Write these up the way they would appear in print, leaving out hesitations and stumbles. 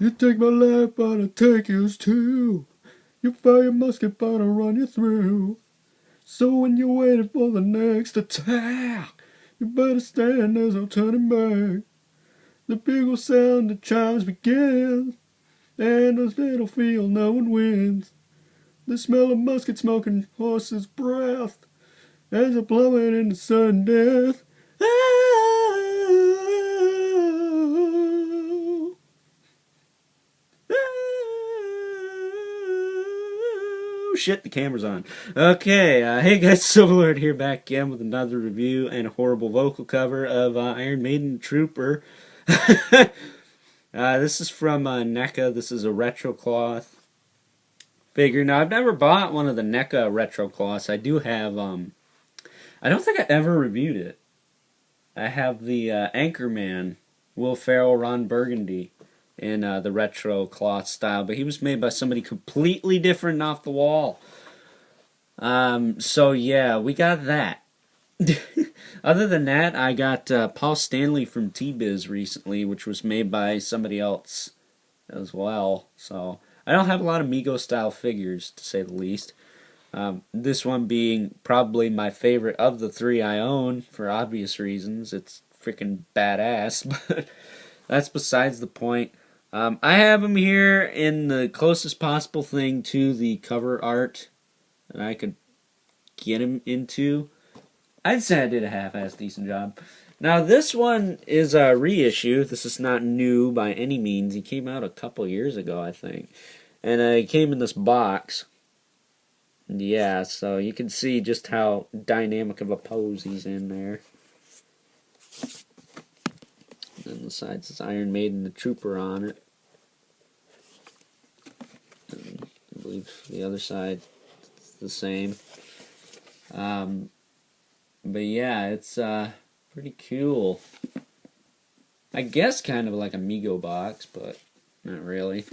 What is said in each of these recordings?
You take my life, but I take yours too. You fire your musket, but I run you through. So when you're waiting for the next attack, you better stand, there's no turning back. The bugle sound, the chimes begin, and this little field no one wins. The smell of musket smoke and horse's breath, as a plummet into sudden death. Oh, oh, shit, the camera's on. Okay, hey guys, Silverlord here back again with another review and a horrible vocal cover of Iron Maiden Trooper. This is from NECA. This is a retro cloth figure. Now, I've never bought one of the NECA retro cloths. I do have, I don't think I ever reviewed it. I have the Anchorman, Will Ferrell, Ron Burgundy, in the retro cloth style, but he was made by somebody completely different off the wall. So yeah, we got that. Other than that, I got Paul Stanley from T-Biz recently, which was made by somebody else as well. So I don't have a lot of Mego-style figures, to say the least. This one being probably my favorite of the three I own, for obvious reasons. It's freaking badass, but that's besides the point. I have him here in the closest possible thing to the cover art that I could get him into. I'd say I did a half-ass decent job. Now, this one is a reissue. This is not new by any means. He came out a couple years ago, I think. And he came in this box. Yeah, so you can see just how dynamic of a pose he's in there. And the side says Iron Maiden, the Trooper on it. And I believe the other side is the same. But yeah, it's pretty cool. I guess kind of like a Mego box, but not really.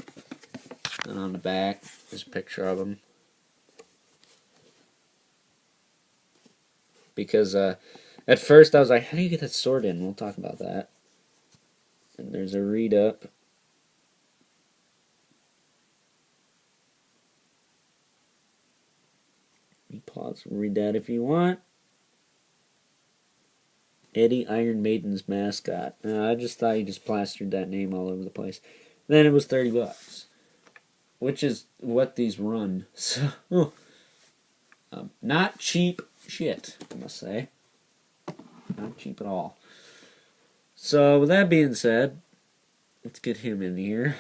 And on the back, there's a picture of him. Because at first I was like, how do you get that sword in? We'll talk about that. And there's a read up. You pause and read that if you want. Eddie, Iron Maiden's mascot. I just thought you just plastered that name all over the place. Then it was $30, which is what these run. So, not cheap shit, I must say. Not cheap at all. So, with that being said, let's get him in here.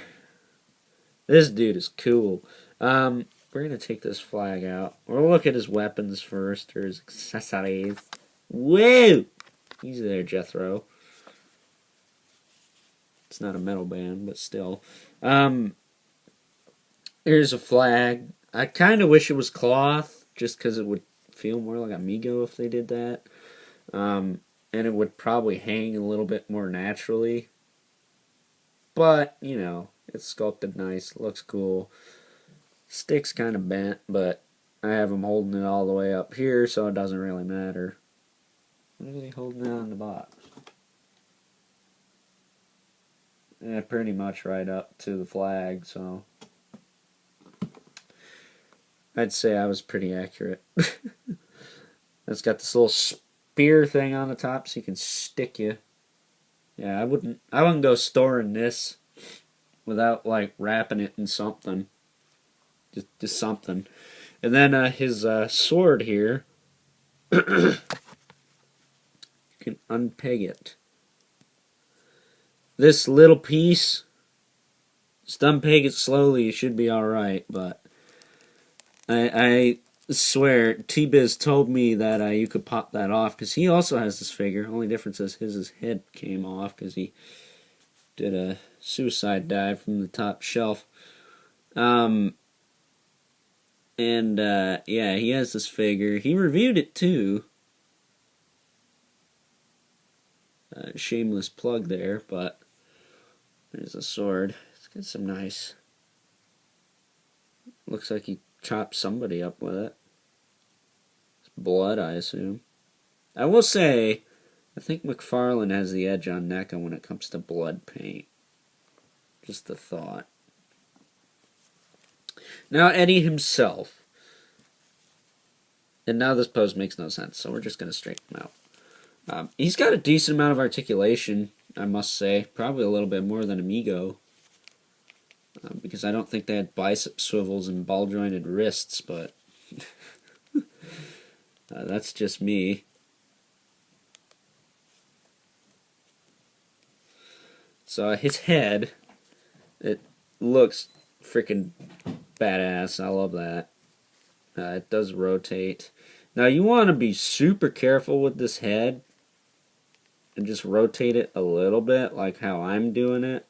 This dude is cool. We're going to take this flag out. We'll look at his weapons first, or his accessories. Whoa! Easy there, Jethro. It's not a metal band, but still. Here's a flag. I kind of wish it was cloth, just because it would feel more like a Mego if they did that. And it would probably hang a little bit more naturally. But, you know, it's sculpted nice. Looks cool. Stick's kind of bent, but I have him holding it all the way up here, so it doesn't really matter. What is he holding out in the box? Yeah, pretty much right up to the flag, so I'd say I was pretty accurate. It's got this little spear thing on the top so you can stick you. Yeah, I wouldn't go storing this without like wrapping it in something. Just something. And then his sword here. Can unpeg it. This little piece Stump peg it slowly, you should be alright, but I swear, T-Biz told me that you could pop that off, because he also has this figure. Only difference is his head came off, because he did a suicide dive from the top shelf. Yeah, he has this figure. He reviewed it, too. Shameless plug there, but there's a sword. It's got some nice... Looks like he chopped somebody up with it. It's blood, I assume. I will say, I think McFarlane has the edge on NECA when it comes to blood paint. Just a thought. Now Eddie himself. And now this pose makes no sense, so we're just going to straighten him out. He's got a decent amount of articulation, I must say. Probably a little bit more than Amigo. Because I don't think they had bicep swivels and ball-jointed wrists, but that's just me. So his head, it looks freaking badass. I love that. It does rotate. Now you want to be super careful with this head and just rotate it a little bit, like how I'm doing it,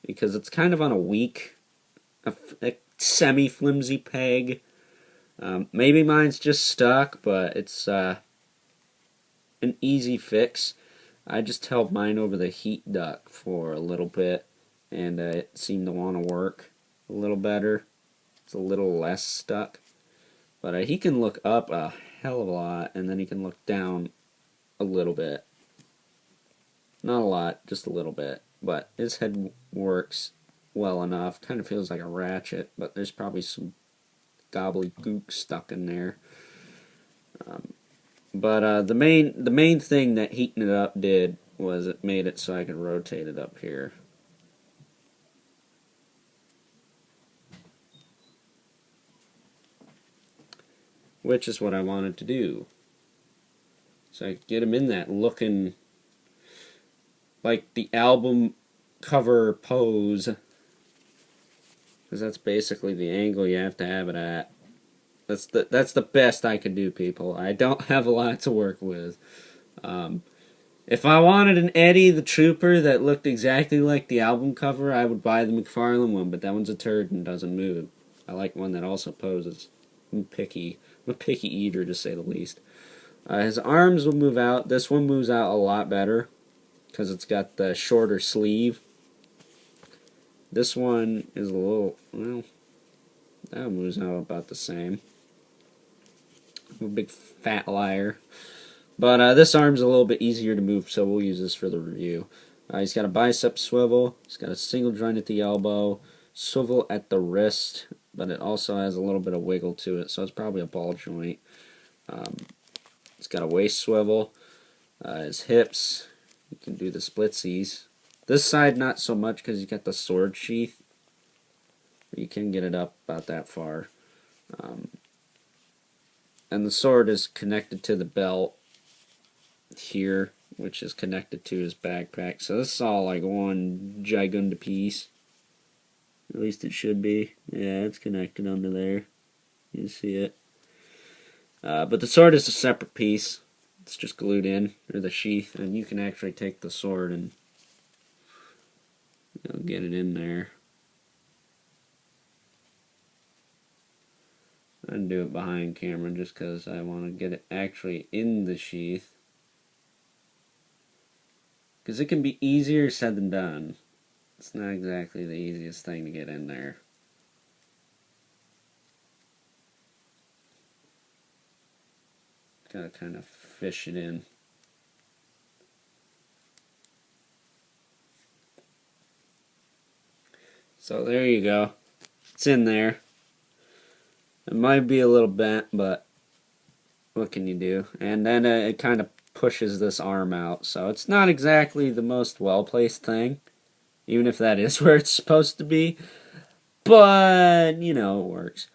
because it's kind of on a weak, a semi-flimsy peg. Maybe mine's just stuck, but it's an easy fix. I just held mine over the heat duct for a little bit, and it seemed to want to work a little better. It's a little less stuck. But he can look up a hell of a lot, and then he can look down a little bit. Not a lot, just a little bit. But his head works well enough. Kind of feels like a ratchet, but there's probably some gobbledygook stuck in there. But the main thing that heating it up did was it made it so I could rotate it up here. Which is what I wanted to do. So I could get him in that looking like the album cover pose. Because that's basically the angle you have to have it at. That's the best I could do, people. I don't have a lot to work with. If I wanted an Eddie the Trooper that looked exactly like the album cover, I would buy the McFarlane one, but that one's a turd and doesn't move. I like one that also poses. I'm picky. I'm a picky eater, to say the least. His arms will move out. This one moves out a lot better because it's got the shorter sleeve. This one is a little, well, that moves out about the same. I'm a big fat liar. But this arm's a little bit easier to move, so we'll use this for the review. He's got a bicep swivel. He's got a single joint at the elbow, swivel at the wrist, but it also has a little bit of wiggle to it, so it's probably a ball joint. It's got a waist swivel. His hips, you can do the splitsies. This side not so much because you got the sword sheath. You can get it up about that far. And the sword is connected to the belt here, which is connected to his backpack. So this is all like one gigunda piece. At least it should be. Yeah, it's connected under there. You see it. But the sword is a separate piece. It's just glued in, or the sheath, and you can actually take the sword and get it in there. I didn't do it behind camera just because I want to get it actually in the sheath. Because it can be easier said than done. It's not exactly the easiest thing to get in there. Gotta kind of fish it in. So there you go. It's in there. It might be a little bent, but what can you do? And then it kind of pushes this arm out. So it's not exactly the most well-placed thing, even if that is where it's supposed to be. But, you know, it works.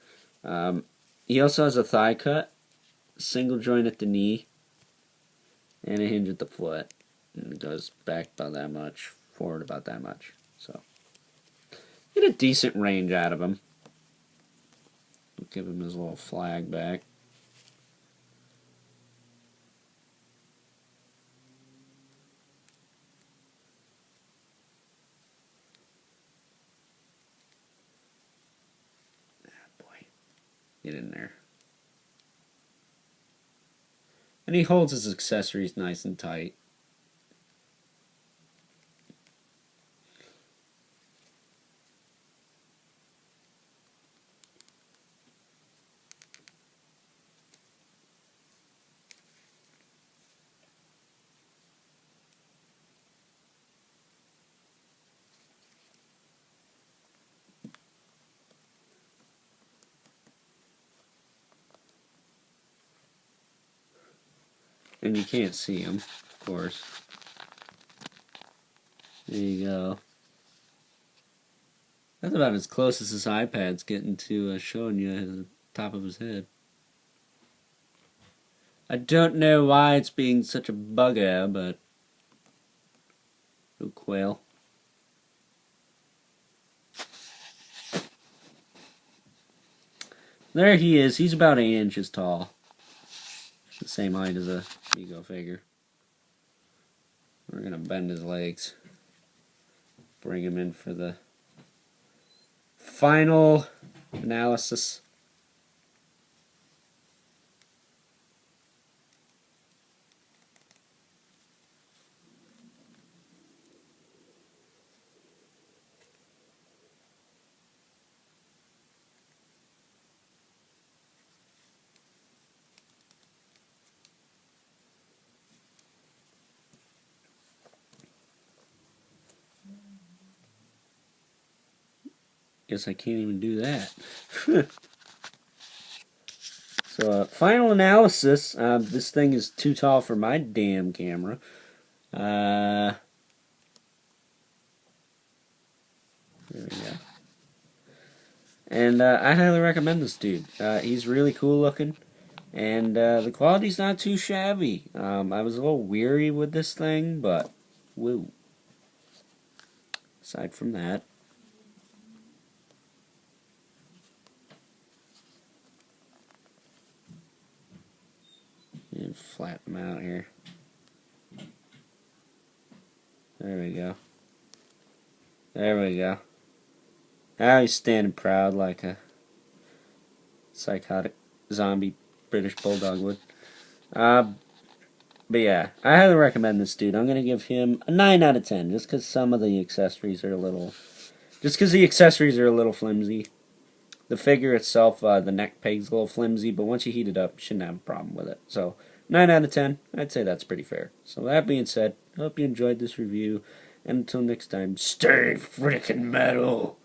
He also has a thigh cut, single joint at the knee, and a hinge at the foot. And it goes back about that much, forward about that much. So Get a decent range out of him. We'll give him his little flag back. Get in there. And he holds his accessories nice and tight. And you can't see him, of course. There you go. That's about as close as his iPad's getting to showing you the top of his head. I don't know why it's being such a bugger, but... Oh, quail. There he is. He's about 8 inches tall. The same height as a Ego figure. We're going to bend his legs. Bring him in for the final analysis. Guess I can't even do that. So, final analysis. This thing is too tall for my damn camera. There we go. And I highly recommend this dude. He's really cool looking. And the quality's not too shabby. I was a little weary with this thing, but woo. Aside from that. And flatten them out here. There we go. There we go. Now he's standing proud like a psychotic zombie British bulldog would. But yeah, I highly recommend this dude. I'm gonna give him a 9 out of 10, just because some of the accessories are a little, flimsy. The figure itself, the neck peg's a little flimsy, but once you heat it up, you shouldn't have a problem with it. So 9 out of 10, I'd say that's pretty fair. So that being said, I hope you enjoyed this review, and until next time, stay freaking metal.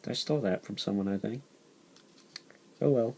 I stole that from someone, I think. Oh well.